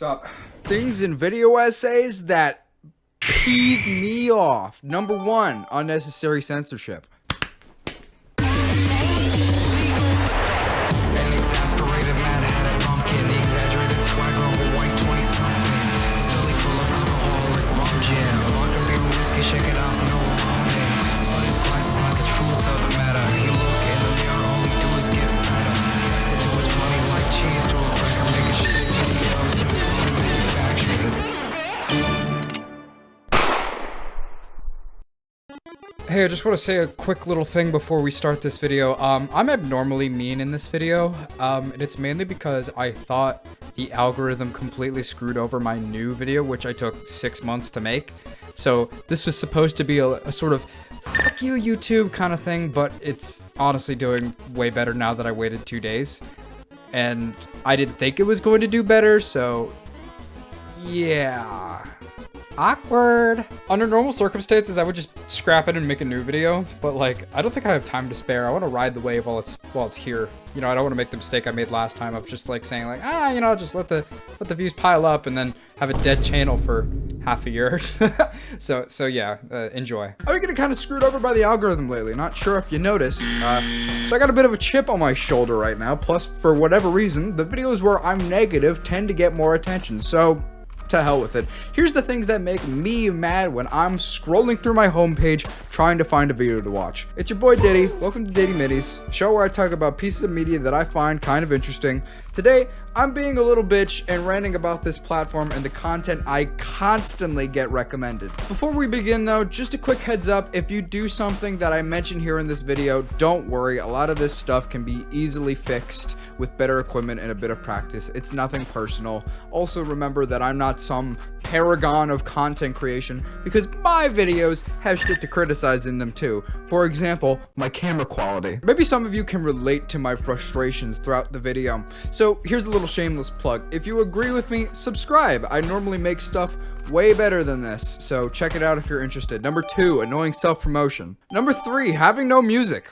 Stop. Things in video essays that peeve me off. Number 1, unnecessary censorship. An exasperated mad-hatted pumpkin, the exaggerated swagger of a white 20-something. His belly full of alcoholic rum gin, vodka, beer, whiskey, shake it out, no vomiting. But his glass is not the truth of the matter. He look in the mirror, all he do is get fatter. Attracted to his money like cheese to a cracker, making shit videos, cause it's only manufacturers. Hey, I just want to say a quick little thing before we start this video. I'm abnormally mean in this video, and it's mainly because I thought the algorithm completely screwed over my new video, which I took 6 months to make. So this was supposed to be a sort of fuck you YouTube kind of thing, but it's honestly doing way better now that I waited 2 days. And I didn't think it was going to do better, so yeah. Awkward. Under normal circumstances, I would just scrap it and make a new video, but like, I don't think I have time to spare. I want to ride the wave while it's here. You know, I don't want to make the mistake I made last time of just like saying like, you know, just let the views pile up and then have a dead channel for half a year. so yeah, enjoy. I've been getting kind of screwed over by the algorithm lately. Not sure if you noticed. So I got a bit of a chip on my shoulder right now. Plus, for whatever reason, the videos where I'm negative tend to get more attention. So to hell with it. Here's the things that make me mad when I'm scrolling through my homepage trying to find a video to watch. It's your boy Dity. Welcome to Dity Minis, a show where I talk about pieces of media that I find kind of interesting. Today, I'm being a little bitch and ranting about this platform and the content I constantly get recommended. Before we begin though, just a quick heads up, if you do something that I mention here in this video, don't worry, a lot of this stuff can be easily fixed with better equipment and a bit of practice. It's nothing personal. Also remember that I'm not some paragon of content creation because my videos have shit to criticize in them too. For example, my camera quality. Maybe some of you can relate to my frustrations throughout the video. So here's a little shameless plug. If you agree with me, subscribe. I normally make stuff way better than this, so check it out if you're interested. Number 2, annoying self-promotion. Number 3, having no music.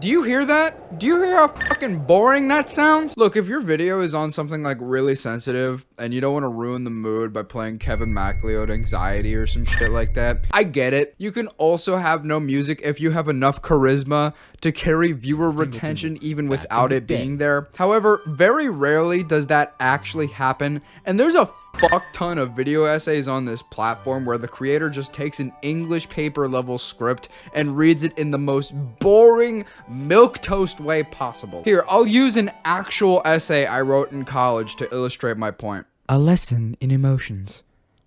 Do you hear that? Do you hear how fucking boring that sounds? Look, if your video is on something like really sensitive and you don't want to ruin the mood by playing Kevin MacLeod Anxiety or some shit like that, I get it. You can also have no music if you have enough charisma to carry viewer retention even without it being there. However, very rarely does that actually happen, and there's a fuck ton of video essays on this platform where the creator just takes an English paper level script and reads it in the most boring milquetoast way possible. Here, I'll use an actual essay I wrote in college to illustrate my point. A lesson in emotions.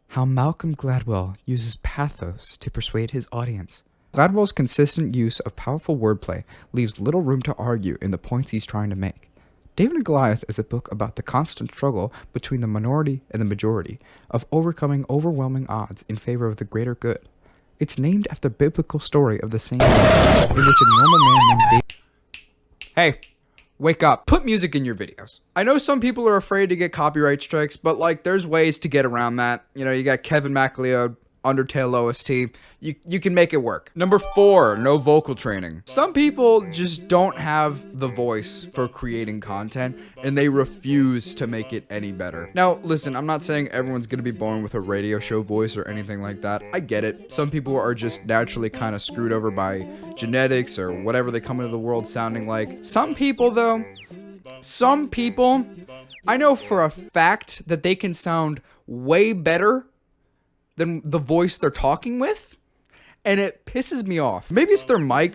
How Malcolm Gladwell uses pathos to persuade his audience. Gladwell's consistent use of powerful wordplay leaves little room to argue in the points he's trying to make. David and Goliath is a book about the constant struggle between the minority and the majority, of overcoming overwhelming odds in favor of the greater good. It's named after the biblical story of the same name, in which a normal man named David... Hey, wake up. Put music in your videos. I know some people are afraid to get copyright strikes, but like there's ways to get around that. You know, you got Kevin MacLeod, Undertale OST. You can make it work. Number 4, no vocal training. Some people just don't have the voice for creating content and they refuse to make it any better. Now, listen, I'm not saying everyone's gonna be born with a radio show voice or anything like that. I get it. Some people are just naturally kind of screwed over by genetics or whatever they come into the world sounding like. Some people though, I know for a fact that they can sound way better than the voice they're talking with, and it pisses me off. Maybe it's their mic,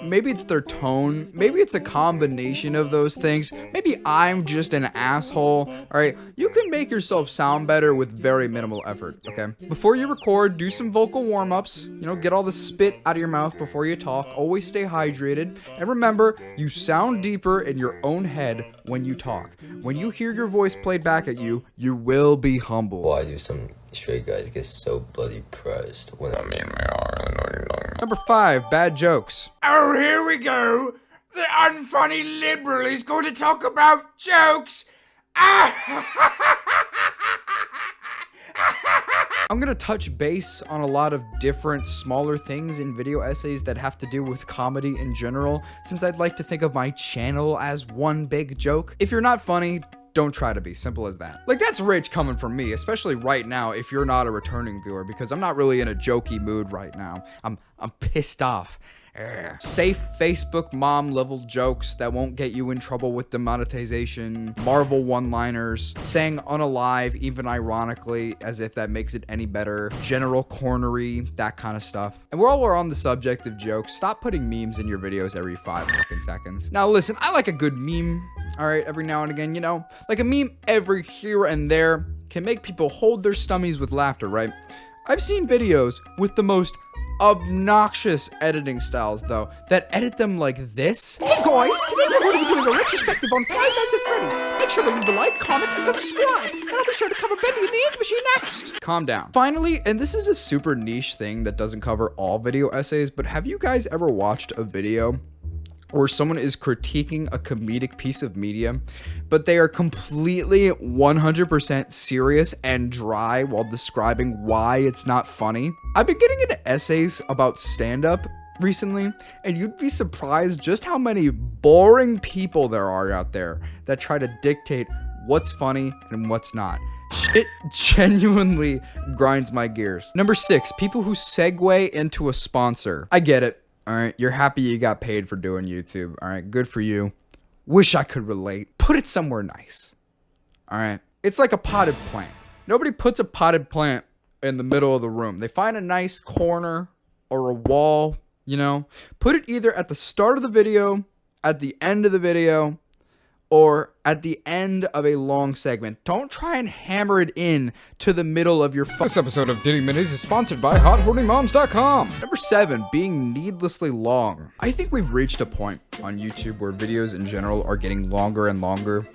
maybe it's their tone, maybe it's a combination of those things. Maybe I'm just an asshole. All right, you can make yourself sound better with very minimal effort, okay? Before you record, do some vocal warm-ups, you know, get all the spit out of your mouth before you talk. Always stay hydrated, and remember, you sound deeper in your own head when you talk. When you hear your voice played back at you, you will be humble. Why do some straight guys get so bloody pressed when I'm in my arm? Number 5, bad jokes. Oh, here we go. The unfunny liberal is going to talk about jokes. I'm gonna touch base on a lot of different smaller things in video essays that have to do with comedy in general, since I'd like to think of my channel as one big joke. If you're not funny, don't try to be. Simple as that. Like, that's rich coming from me, especially right now if you're not a returning viewer, because I'm not really in a jokey mood right now. I'm pissed off. Safe Facebook mom level jokes that won't get you in trouble with demonetization, Marvel one-liners, saying unalive even ironically as if that makes it any better, general cornery, that kind of stuff. And while we're on the subject of jokes, stop putting memes in your videos every 5 fucking seconds. Now listen, I like a good meme, alright, every now and again, you know? Like a meme every here and there can make people hold their stummies with laughter, right? I've seen videos with the most obnoxious editing styles though that edit them like this. Hey guys, today we're going to be doing a retrospective on 5 Nights at Freddy's. Make sure to leave a like, comment, and subscribe, and I'll be sure to cover Bendy in the Ink Machine next. Calm down. Finally, and this is a super niche thing that doesn't cover all video essays, but have you guys ever watched a video where someone is critiquing a comedic piece of media, but they are completely 100% serious and dry while describing why it's not funny? I've been getting into essays about stand-up recently, and you'd be surprised just how many boring people there are out there that try to dictate what's funny and what's not. Shit genuinely grinds my gears. Number 6, people who segue into a sponsor. I get it. All right, you're happy you got paid for doing YouTube. All right, good for you. Wish I could relate. Put it somewhere nice. All right, it's like a potted plant. Nobody puts a potted plant in the middle of the room. They find a nice corner or a wall, you know. Put it either at the start of the video, at the end of the video, or at the end of a long segment. Don't try and hammer it in to the middle of your This episode of Dity Minis is sponsored by HotHornyMoms.com. Number 7, being needlessly long. I think we've reached a point on YouTube where videos in general are getting longer and longer.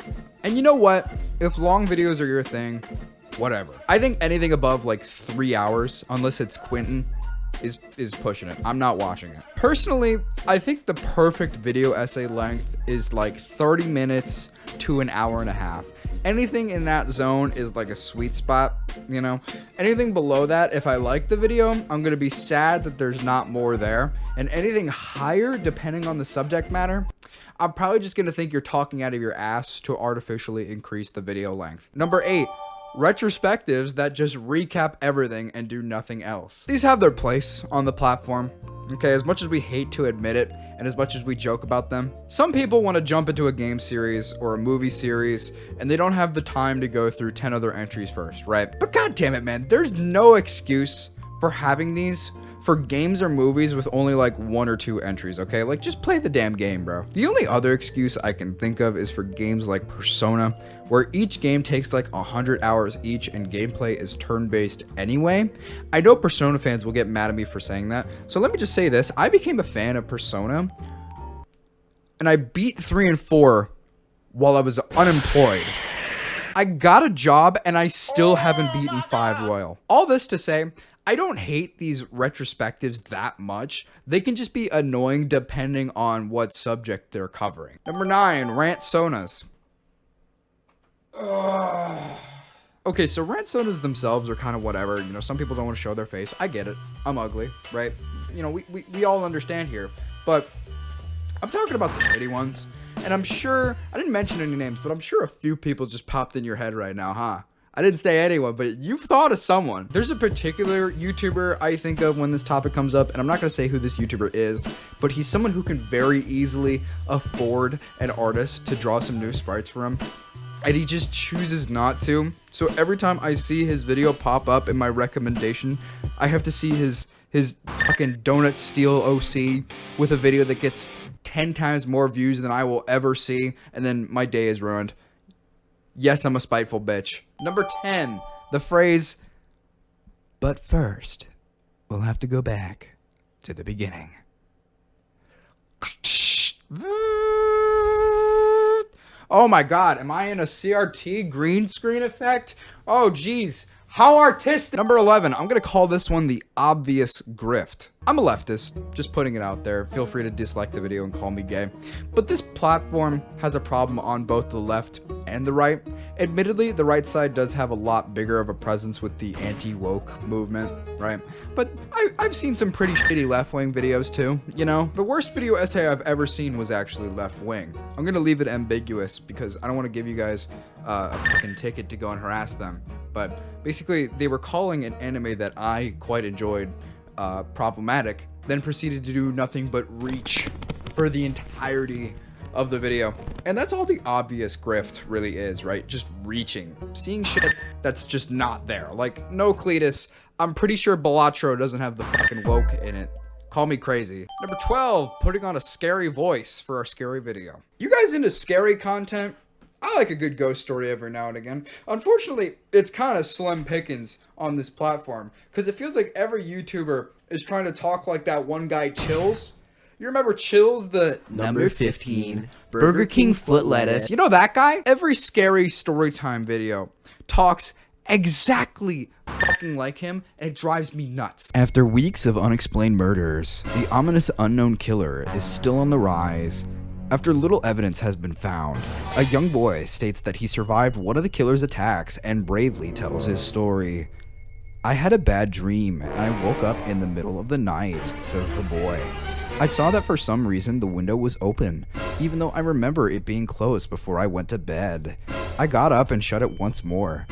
And you know what? If long videos are your thing, whatever. I think anything above like 3 hours, unless it's Quentin, is pushing it. I'm not watching it. Personally, I think the perfect video essay length is like 30 minutes to an hour and a half. Anything in that zone is like a sweet spot, you know? Anything below that, if I like the video, I'm gonna be sad that there's not more there. And anything higher, depending on the subject matter, I'm probably just gonna think you're talking out of your ass to artificially increase the video length. Number 8, retrospectives that just recap everything and do nothing else. These have their place on the platform, okay, as much as we hate to admit it, and as much as we joke about them. Some people want to jump into a game series or a movie series, and they don't have the time to go through 10 other entries first, right? But god damn it, man, there's no excuse for having these for games or movies with only like 1 or 2 entries, okay? Like, just play the damn game, bro. The only other excuse I can think of is for games like Persona, where each game takes like 100 hours each and gameplay is turn-based anyway. I know Persona fans will get mad at me for saying that, so let me just say this. I became a fan of Persona, and I beat 3 and 4 while I was unemployed. I got a job, and I still haven't beaten 5 Royal. All this to say, I don't hate these retrospectives that much. They can just be annoying depending on what subject they're covering. Number 9, rant sonas. Okay, so rant sonas themselves are kind of whatever. You know, some people don't want to show their face. I get it. I'm ugly, right? You know, we all understand here. But I'm talking about the shitty ones. And I'm sure, I didn't mention any names, but I'm sure a few people just popped in your head right now, huh? I didn't say anyone, but you've thought of someone. There's a particular YouTuber I think of when this topic comes up, and I'm not gonna say who this YouTuber is, but he's someone who can very easily afford an artist to draw some new sprites for him, and he just chooses not to. So every time I see his video pop up in my recommendation, I have to see his fucking Donut Steel OC with a video that gets 10 times more views than I will ever see, and then my day is ruined. Yes, I'm a spiteful bitch. Number 10, the phrase, but first, we'll have to go back to the beginning. Oh my god, am I in a CRT green screen effect? Oh geez, How artistic. Number 11, I'm gonna call this one the obvious grift. I'm a leftist, just putting it out there. Feel free to dislike the video and call me gay. But this platform has a problem on both the left and the right. Admittedly, the right side does have a lot bigger of a presence with the anti-woke movement, right? But I've seen some pretty shitty left-wing videos too, you know? The worst video essay I've ever seen was actually left-wing. I'm gonna leave it ambiguous because I don't want to give you guys a fucking ticket to go and harass them. But basically, they were calling an anime that I quite enjoyed problematic, then proceeded to do nothing but reach for the entirety of the video. And that's all the obvious grift really is, right? Just reaching, seeing shit that's just not there. Like, no Cletus, I'm pretty sure Balatro doesn't have the fucking woke in it. Call me crazy. Number 12, putting on a scary voice for our scary video. You guys into scary content? I like a good ghost story every now and again. Unfortunately, it's kind of slim pickings on this platform because it feels like every YouTuber is trying to talk like that one guy Chills. You remember Chills, the Number 15, Burger King foot lettuce. You know that guy? Every scary storytime video talks exactly fucking like him, and it drives me nuts. After weeks of unexplained murders, the ominous unknown killer is still on the rise. After little evidence has been found, a young boy states that he survived one of the killer's attacks and bravely tells his story. I had a bad dream and I woke up in the middle of the night, says the boy. I saw that for some reason the window was open, even though I remember it being closed before I went to bed. I got up and shut it once more.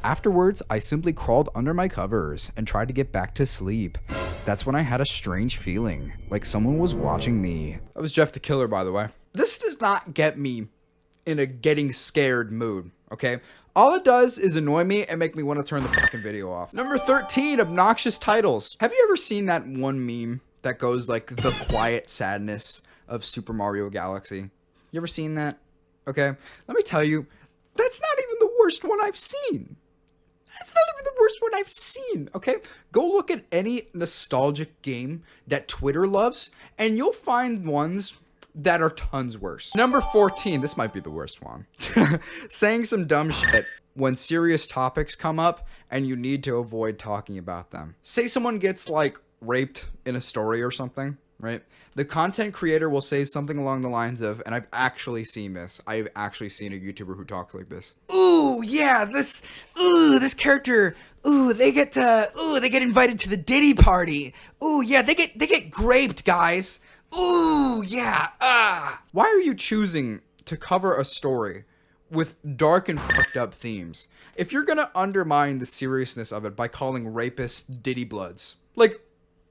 Afterwards, I simply crawled under my covers and tried to get back to sleep. That's when I had a strange feeling, like someone was watching me. That was Jeff the Killer, by the way. This does not get me in a getting scared mood, okay? All it does is annoy me and make me want to turn the fucking video off. Number 13, obnoxious titles. Have you ever seen that one meme that goes like the quiet sadness of Super Mario Galaxy? You ever seen that? Okay, let me tell you, that's not even the worst one I've seen. That's not even the worst one I've seen, okay? Go look at any nostalgic game that Twitter loves, and you'll find ones that are tons worse. Number 14, this might be the worst one. Saying some dumb shit when serious topics come up and you need to avoid talking about them. Say someone gets, like, raped in a story or something, right? The content creator will say something along the lines of, and I've actually seen this. I've actually seen a YouTuber who talks like this. Ooh, yeah, this character, they get invited to the Dity party. Ooh, yeah, they get graped, guys. Ooh, yeah, Why are you choosing to cover a story with dark and fucked up themes if you're gonna undermine the seriousness of it by calling rapists Diddy Bloods? Like,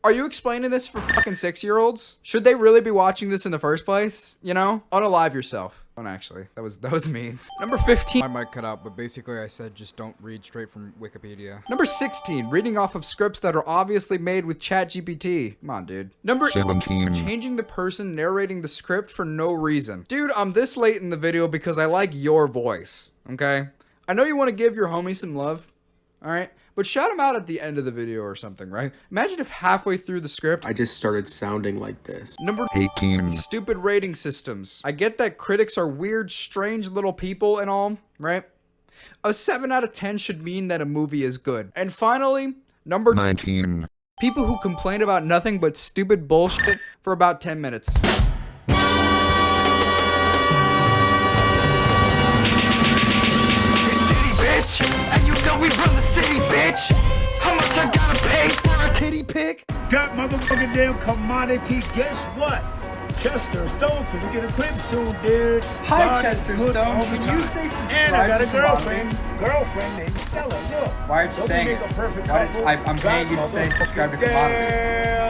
are you explaining this for fucking 6-year-olds? Should they really be watching this in the first place? You know? Unalive yourself. Don't actually. That was mean. Number 15. I might cut out, but basically I said just don't read straight from Wikipedia. Number 16. Reading off of scripts that are obviously made with ChatGPT. Come on, dude. Number 17. Changing the person narrating the script for no reason. Dude, I'm this late in the video because I like your voice. Okay? I know you want to give your homie some love. Alright? But shout him out at the end of the video or something, right? Imagine if halfway through the script, I just started sounding like this. Number 18. Stupid rating systems. I get that critics are weird, strange little people and all, right? A 7 out of 10 should mean that a movie is good. And finally, number 19. People who complain about nothing but stupid bullshit for about 10 minutes. Bitch, and you know we run the city, bitch. How much I gotta pay for a titty pic? Got motherfucking damn commodity. Guess what? Chester Stone finna get a crib soon, dude. Hi, God Chester is good Stone. all the Can time. you say subscribe And I got to a the girlfriend named Stella. Look. Why aren't you Don't we saying make it? a perfect Why couple? I'm paying you to say subscribe to Commodity. Damn